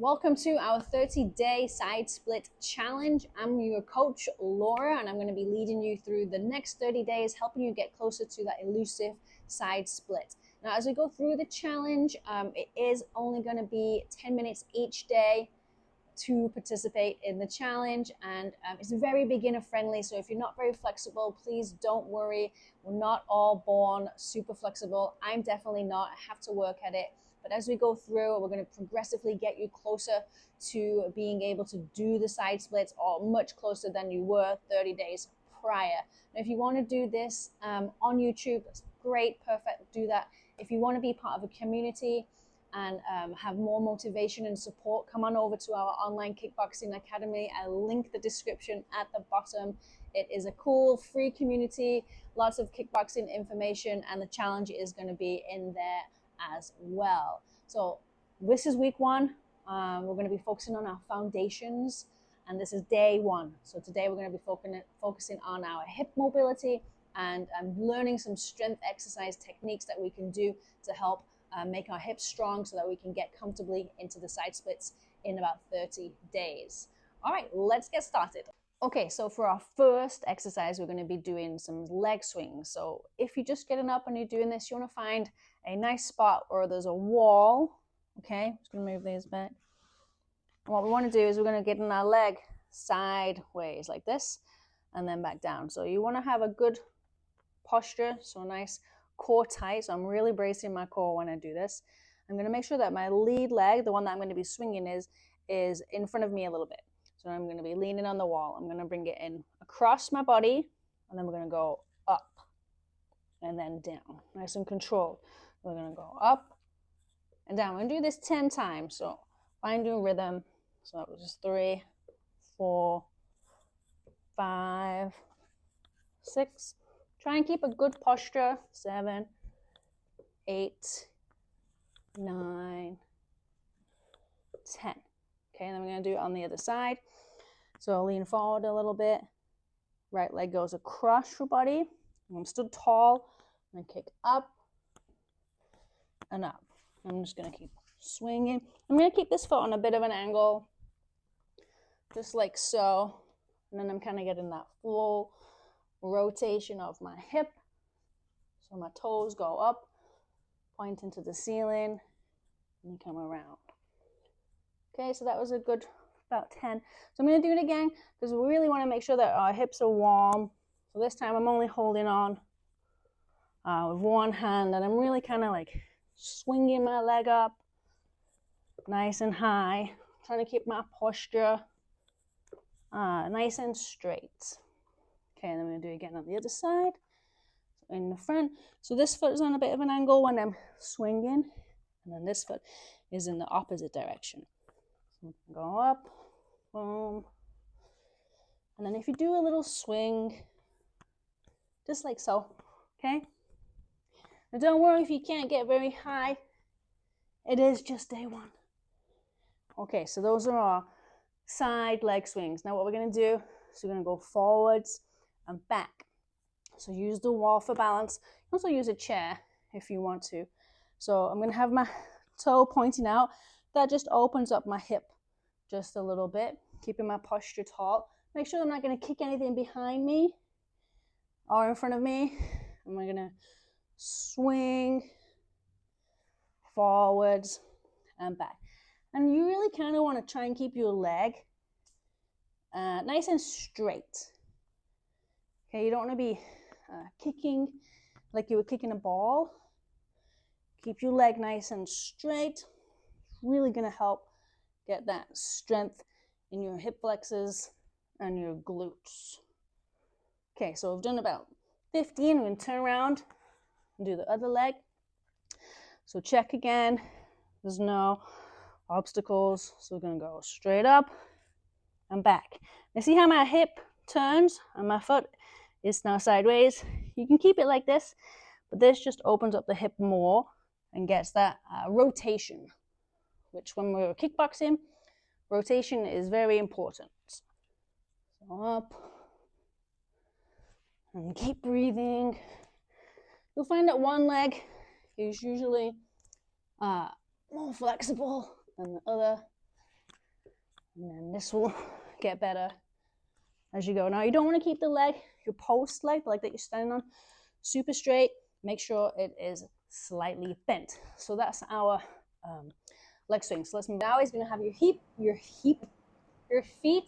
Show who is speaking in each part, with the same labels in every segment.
Speaker 1: Welcome to our 30-day side split challenge. I'm your coach, Laura, and I'm going to be leading you through the next 30 days, helping you get closer to that elusive side split. Now, as we go through the challenge, it is only going to be 10 minutes each day to participate in the challenge, and it's very beginner friendly. So if you're not very flexible, please don't worry. We're not all born super flexible. I'm definitely not. I have to work at it. But as we go through, we're going to progressively get you closer to being able to do the side splits, or much closer than you were 30 days prior. Now, if you want to do this on YouTube, that's great, perfect, do that. If you want to be part of a community and have more motivation and support, come on over to our Online Kickboxing Academy. I'll link the description at the bottom. It is a cool, free community, lots of kickboxing information, and the challenge is going to be in there as well. So this is week one. We're going to be focusing on our foundations, and this is day one. So today we're going to be focusing on our hip mobility and learning some strength exercise techniques that we can do to help make our hips strong so that we can get comfortably into the side splits in about 30 days. All right, let's get started. Okay, so for our first exercise, we're going to be doing some leg swings. So if you're just getting up and you're doing this, you want to find a nice spot where there's a wall. Okay, I'm just going to move these back. And what we want to do is we're going to get in our leg sideways like this and then back down. So you want to have a good posture, so a nice core tight. So I'm really bracing my core when I do this. I'm going to make sure that my lead leg, the one that I'm going to be swinging, is in front of me a little bit. So I'm going to be leaning on the wall. I'm going to bring it in across my body, and then we're going to go up and then down. Nice and controlled. We're going to go up and down. We're going to do this 10 times. So finding rhythm. So that was just 3, 4, 5, 6. Try and keep a good posture. 7, 8, 9, 10. Okay, and then we're going to do it on the other side. So lean forward a little bit. Right leg goes across your body. I'm stood tall. And kick up and up. I'm just going to keep swinging. I'm going to keep this foot on a bit of an angle, just like so. And then I'm kind of getting that full rotation of my hip. So my toes go up, pointing to the ceiling, and come around. Okay, so that was a good about 10. So I'm going to do it again because we really want to make sure that our hips are warm. So this time I'm only holding on with one hand, and I'm really kind of like swinging my leg up nice and high, trying to keep my posture nice and straight. Okay, and then we're going to do it again on the other side, so in the front. So this foot is on a bit of an angle when I'm swinging, and then this foot is in the opposite direction. So go up, boom, and then if you do a little swing, just like so, okay? Now don't worry if you can't get very high. It is just day one. Okay, so those are our side leg swings. Now what we're going to do is we're going to go forwards and back. So use the wall for balance. You can also use a chair if you want to. So I'm going to have my toe pointing out. That just opens up my hip just a little bit, keeping my posture tall. Make sure I'm not going to kick anything behind me or in front of me. I'm going to swing forwards and back. And you really kind of want to try and keep your leg nice and straight. Okay, you don't want to be kicking like you were kicking a ball. Keep your leg nice and straight. It's really going to help get that strength in your hip flexors and your glutes. Okay, so we've done about 15. We're going to turn around and do the other leg. So check again. There's no obstacles. So we're going to go straight up and back. Now see how my hip turns and my foot is now sideways? You can keep it like this, but this just opens up the hip more and gets that rotation, which when we're kickboxing, rotation is very important. So up and keep breathing. You'll find that one leg is usually more flexible than the other. And then this will get better as you go. Now, you don't want to keep the leg, your post leg, the leg that you're standing on, super straight. Make sure it is slightly bent. So that's our leg swing. So let's move. Now he's going to have your feet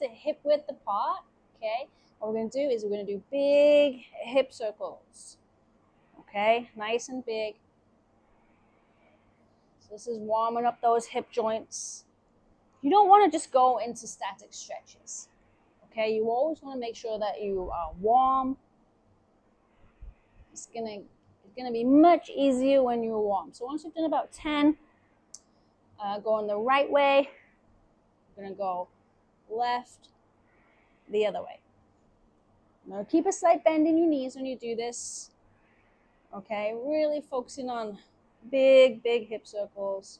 Speaker 1: hip width apart. Okay. What we're going to do is we're going to do big hip circles. Okay, nice and big. So this is warming up those hip joints. You don't want to just go into static stretches. Okay, you always want to make sure that you are warm. It's gonna be much easier when you're warm. So once you've done about 10, going the right way. We're gonna go left, the other way. Now keep a slight bend in your knees when you do this. Okay, really focusing on big hip circles.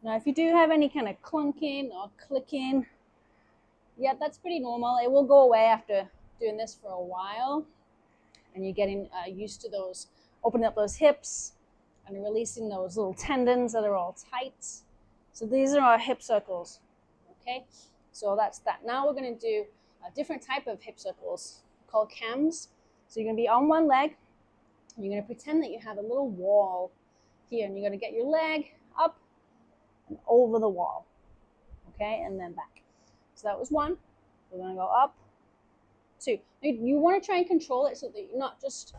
Speaker 1: Now if you do have any kind of clunking or clicking, yeah, that's pretty normal. It will go away after doing this for a while, and you're getting used to those, opening up those hips and releasing those little tendons that are all tight. So these are our hip circles. Okay, so that's that. Now we're going to do a different type of hip circles called cams. So you're going to be on one leg. You're going to pretend that you have a little wall here, and you're going to get your leg up and over the wall. Okay, and then back. So that was one. We're going to go up, two. You want to try and control it so that you're not just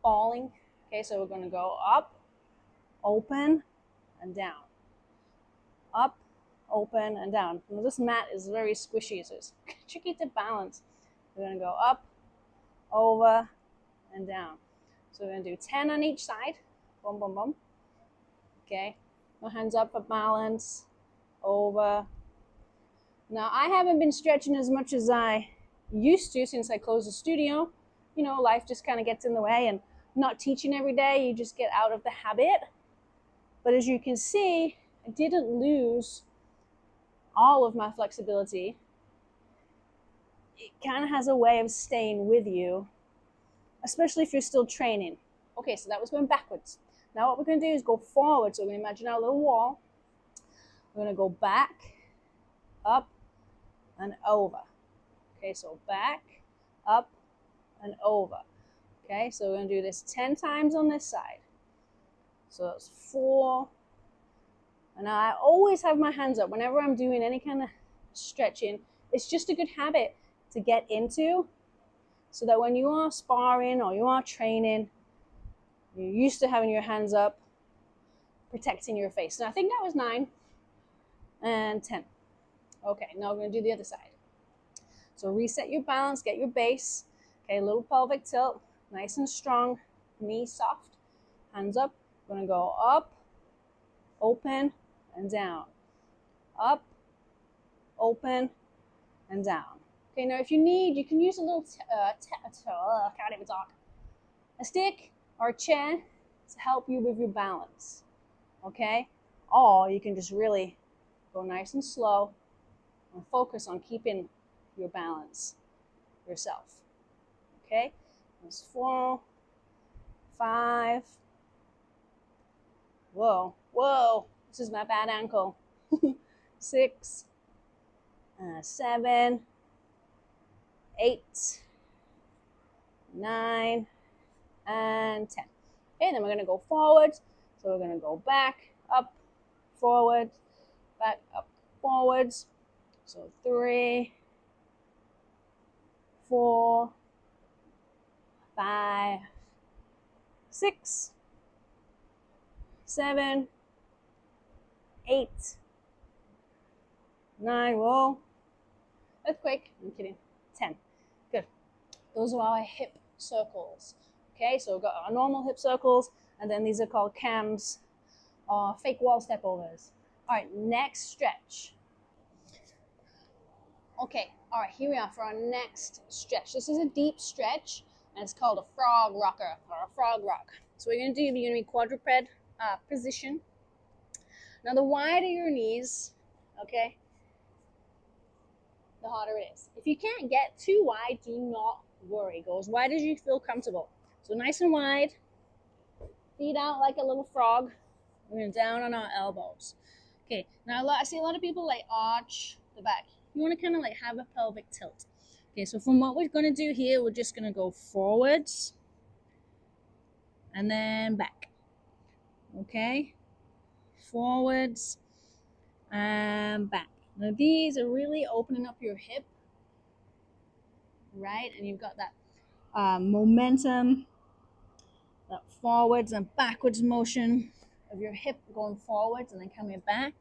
Speaker 1: falling. Okay, so we're going to go up, open, and down. Up, open, and down. Now, this mat is very squishy, so it's tricky to balance. We're going to go up, over, and down. So we're going to do 10 on each side. Boom, boom, boom. Okay, my hands up for balance, over. Now, I haven't been stretching as much as I used to since I closed the studio. You know, life just kind of gets in the way, and not teaching every day, you just get out of the habit. But as you can see, I didn't lose all of my flexibility. It kind of has a way of staying with you, especially if you're still training. Okay, so that was going backwards. Now what we're going to do is go forward. So we're going to imagine our little wall. We're going to go back, up, and over. Okay, so back, up, and over. Okay, so we're going to do this 10 times on this side. So that's 4. And I always have my hands up whenever I'm doing any kind of stretching. It's just a good habit to get into, so that when you are sparring or you are training, you're used to having your hands up, protecting your face. So I think that was 9 and 10. Okay, now we're going to do the other side. So reset your balance, get your base. Okay, little pelvic tilt, nice and strong, knees soft, hands up. We're going to go up, open, and down. Up, open, and down. Okay, now if you need, you can use a little, can't even talk, a stick or a chair to help you with your balance. Okay, or you can just really go nice and slow and focus on keeping your balance yourself. Okay, that's 4, 5. Whoa, this is my bad ankle. 6, 7, 8, 9, and 10. Okay, then we're going to go forward. So we're going to go back, up, forward, back, up, forwards. So 3, 4, 5, 6, 7, 8, 9. Whoa, that's quick. I'm kidding. 10. Good. Those are our hip circles. Okay, so we've got our normal hip circles, and then these are called cams or fake wall step overs. All right, next stretch. Okay, all right, here we are for our next stretch. This is a deep stretch, and it's called a frog rocker or a frog rock. So what you're going to do, you're going to be quadruped position. Now, the wider your knees, okay, the harder it is. If you can't get too wide, do not worry. Go as wide as you feel comfortable. So nice and wide, feet out like a little frog. We're going down on our elbows. Okay, now I see a lot of people like arch the back. You want to kind of like have a pelvic tilt. Okay, so from what we're going to do here, we're just going to go forwards and then back. Okay, forwards and back. Now these are really opening up your hip, right? And you've got that momentum, that forwards and backwards motion of your hip going forwards and then coming back.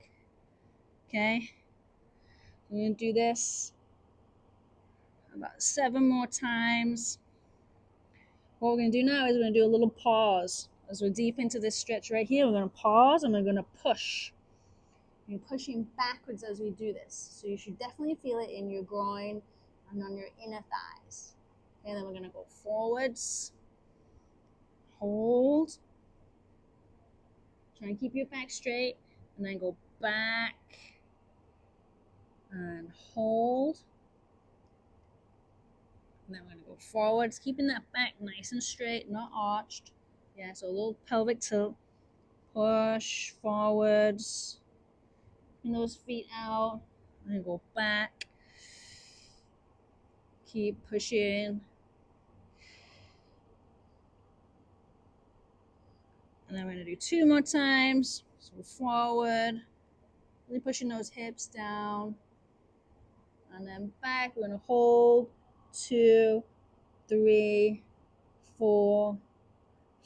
Speaker 1: Okay, we're going to do this about 7 more times. What we're going to do now is we're going to do a little pause. As we're deep into this stretch right here, we're going to pause and we're going to push. You're pushing backwards as we do this. So you should definitely feel it in your groin and on your inner thighs. Okay, then we're going to go forwards. Hold. Try and keep your back straight. And then go back. And hold. And then we're going to go forwards, keeping that back nice and straight, not arched. Yeah, so a little pelvic tilt. Push forwards. Bring those feet out. And then go back. Keep pushing. And then we're going to do 2 more times. So forward. Really pushing those hips down. And then back. We're going to hold. 2, 3, 4,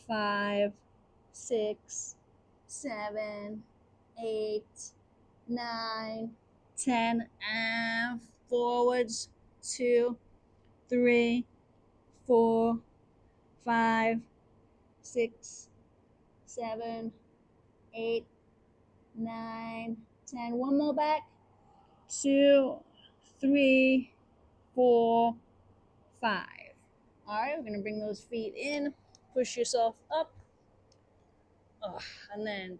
Speaker 1: 5, 6, 7, 8, 9, 10, and forwards. 2, 3, 4, 5, 6, 7, 8, 9, 10. One more back. 2, 3, 4, 5. All right, we're going to bring those feet in, push yourself up, and then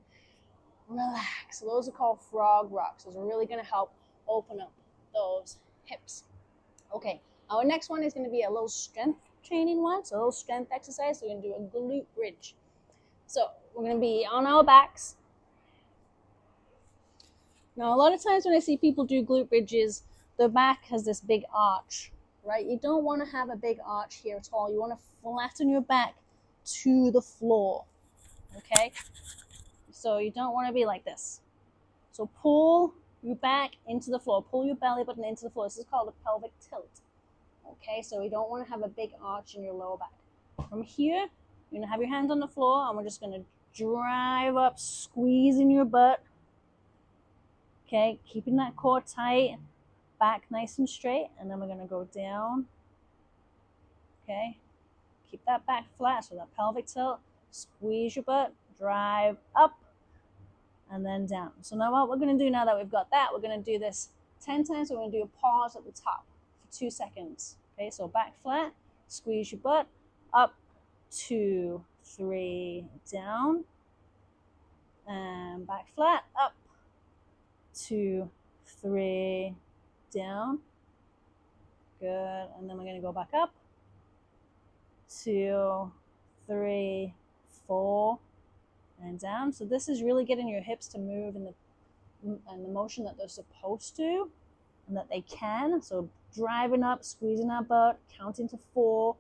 Speaker 1: relax. So those are called frog rocks. Those are really going to help open up those hips. Okay, our next one is going to be a little strength training one, so a little strength exercise. So we're going to do a glute bridge. So we're going to be on our backs. Now, a lot of times when I see people do glute bridges, their back has this big arch, right? You don't want to have a big arch here at all. You want to flatten your back to the floor, okay? So you don't want to be like this. So pull your back into the floor. Pull your belly button into the floor. This is called a pelvic tilt, okay? So you don't want to have a big arch in your lower back. From here, you're going to have your hands on the floor, and we're just going to drive up, squeezing your butt, okay? Keeping that core tight. Back nice and straight, and then we're going to go down. Okay, keep that back flat, so that pelvic tilt. Squeeze your butt, drive up, and then down. So now what we're going to do, now that we've got that, we're going to do this 10 times. We're going to do a pause at the top for 2 seconds. Okay, so back flat, squeeze your butt, up, 2, 3, down, and back flat, up, 2, 3, down. Good. And then we're going to go back up. 2, 3, 4, and down. So this is really getting your hips to move in the motion that they're supposed to and that they can. So driving up, squeezing our butt, counting to 4,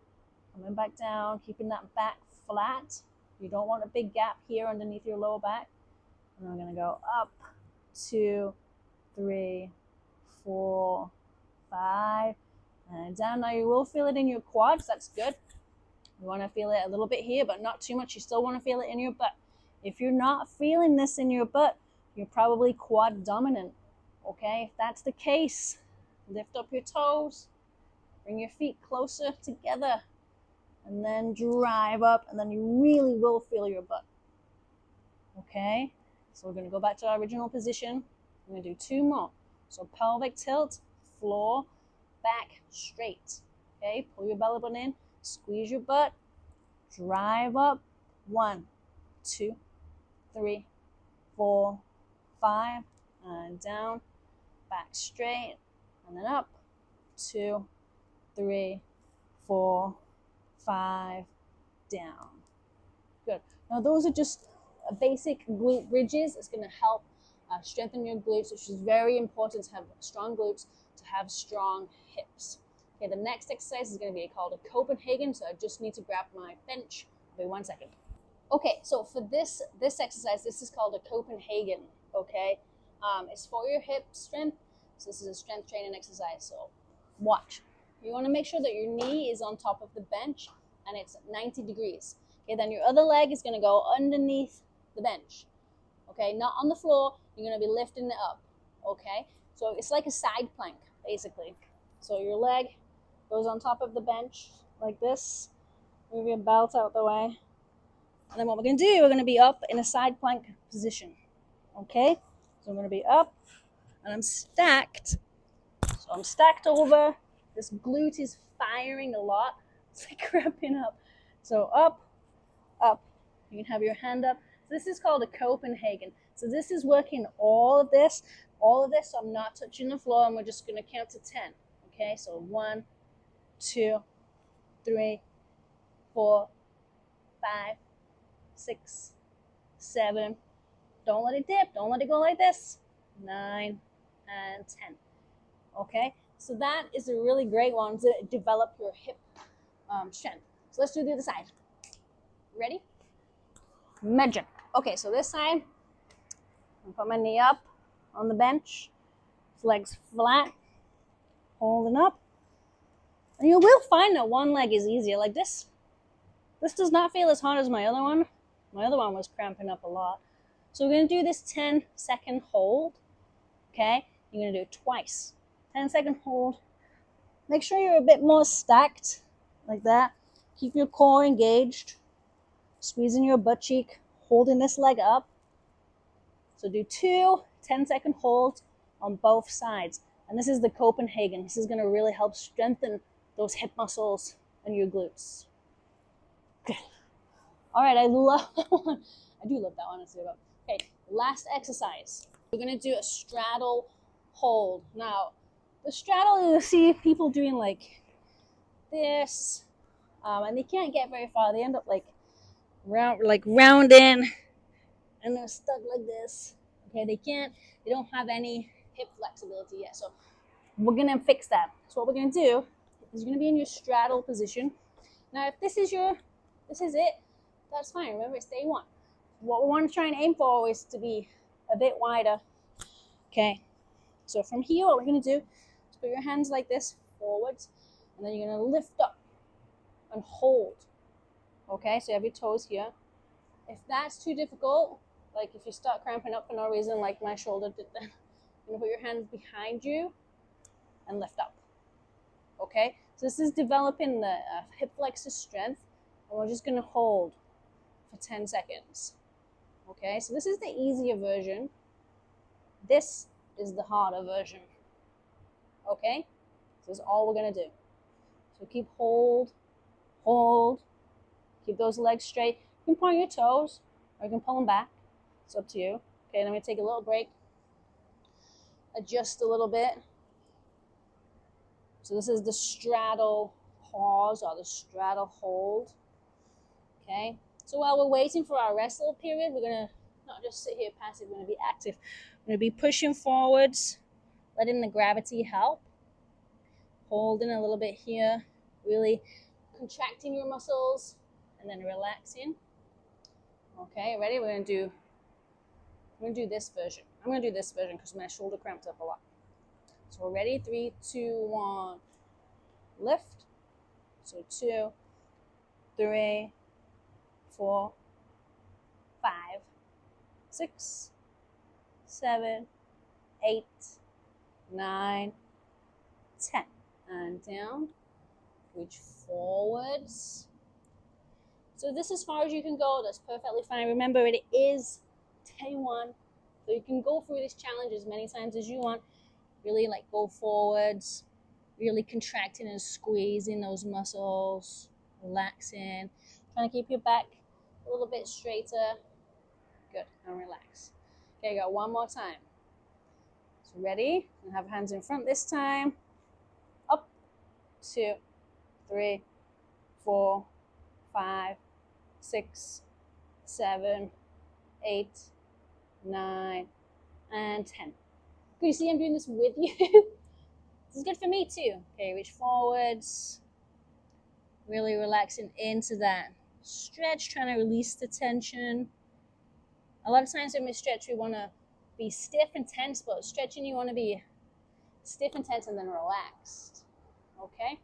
Speaker 1: coming back down, keeping that back flat. You don't want a big gap here underneath your lower back. And we're going to go up, 2, 3, 4, 5, and down. Now you will feel it in your quads. That's good. You want to feel it a little bit here, but not too much. You still want to feel it in your butt. If you're not feeling this in your butt, you're probably quad dominant. Okay, if that's the case, lift up your toes, bring your feet closer together, and then drive up, and then you really will feel your butt. Okay, so we're going to go back to our original position. We're going to do 2 more. So pelvic tilt, floor, back, straight. Okay, pull your belly button in, squeeze your butt, drive up. 1, 2, 3, 4, 5, and down, back straight, and then up. 2, 3, 4, 5, down. Good. Now those are just basic glute bridges. It's going to help strengthen your glutes, which is very important to have strong glutes, to have strong hips. Okay, the next exercise is going to be called a Copenhagen, so I just need to grab my bench. Wait 1 second. Okay, so for this exercise, this is called a Copenhagen, okay? It's for your hip strength, so this is a strength training exercise, so watch. You want to make sure that your knee is on top of the bench and it's 90 degrees. Okay, then your other leg is going to go underneath the bench. Okay, not on the floor, you're going to be lifting it up. Okay, so it's like a side plank, basically. So your leg goes on top of the bench like this. Move your belt out the way. And then what we're going to do, we're going to be up in a side plank position. Okay, so I'm going to be up and I'm stacked. So I'm stacked over. This glute is firing a lot. It's like cramping up. So up, up. You can have your hand up. So this is called a Copenhagen. So this is working all of this. So I'm not touching the floor, and we're just going to count to 10. Okay, so 1, 2, 3, 4, 5, 6, 7. Don't let it dip. Don't let it go like this. 9 and 10. Okay, so that is a really great one to develop your hip strength. So let's do the other side. Ready? Magic. Okay, so this side, I'll put my knee up on the bench, legs flat, holding up. And you will find that one leg is easier. Like this does not feel as hard as my other one. My other one was cramping up a lot. So we're going to do this 10-second hold. Okay, you're going to do it twice. 10-second hold. Make sure you're a bit more stacked, like that. Keep your core engaged. Squeezing your butt cheek, holding this leg up. So do 2 10-second holds on both sides. And this is the Copenhagen. This is going to really help strengthen those hip muscles and your glutes. Good. All right, I love that one. I do love that one. Okay, last exercise. We're going to do a straddle hold. Now, the straddle, you see people doing like this, and they can't get very far. They end up like rounding, and they're stuck like this. Okay, they don't have any hip flexibility yet. So we're gonna fix that. So what we're gonna do is you're gonna be in your straddle position. Now, if this is it, that's fine. Remember, it's day 1. What we want to try and aim for is to be a bit wider. Okay, so from here, what we're gonna do is put your hands like this forwards, and then you're gonna lift up and hold. Okay, so you have your toes here. If that's too difficult, like if you start cramping up for no reason, like my shoulder did then, you're gonna put your hands behind you and lift up. Okay, so this is developing the hip flexor strength, and we're just gonna hold for 10 seconds. Okay, so this is the easier version. This is the harder version. Okay, so this is all we're gonna do. So keep hold. Keep those legs straight. You can point your toes, or you can pull them back. It's up to you. Okay, then I'm going to take a little break. Adjust a little bit. So this is the straddle pause or the straddle hold. Okay, so while we're waiting for our rest little period, we're going to not just sit here passive, we're going to be active. We're going to be pushing forwards, letting the gravity help. Holding a little bit here, really contracting your muscles, and then relaxing. Okay, ready? We're gonna do this version. I'm gonna do this version because my shoulder cramped up a lot. So we're ready. 3, 2, 1. Lift. So 2, 3, 4, 5, 6, 7, 8, 9, 10. And down. Reach forwards. So this is as far as you can go. That's perfectly fine. Remember, it is day 1. So you can go through this challenge as many times as you want. Really like go forwards. Really contracting and squeezing those muscles. Relaxing. Trying to keep your back a little bit straighter. Good. And relax. Okay, go one more time. So ready? And have hands in front this time. Up. 2, 3, 4, 5, 6, 7, 8, 9, and 10. Good, you see I'm doing this with you. This is good for me too. Okay, reach forwards, really relaxing into that stretch, trying to release the tension. A lot of times when we stretch, we want to be stiff and tense, but stretching, you want to be stiff and tense and then relaxed. Okay?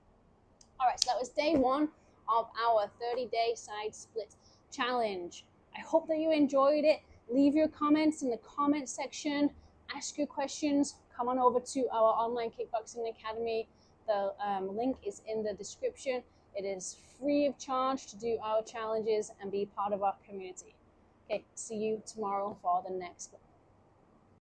Speaker 1: All right, so that was day 1 of our 30-day side split challenge. I hope that you enjoyed it. Leave your comments in the comment section. Ask your questions. Come on over to our Online Kickboxing Academy. The link is in the description. It is free of charge to do our challenges and be part of our community. Okay, see you tomorrow for the next one.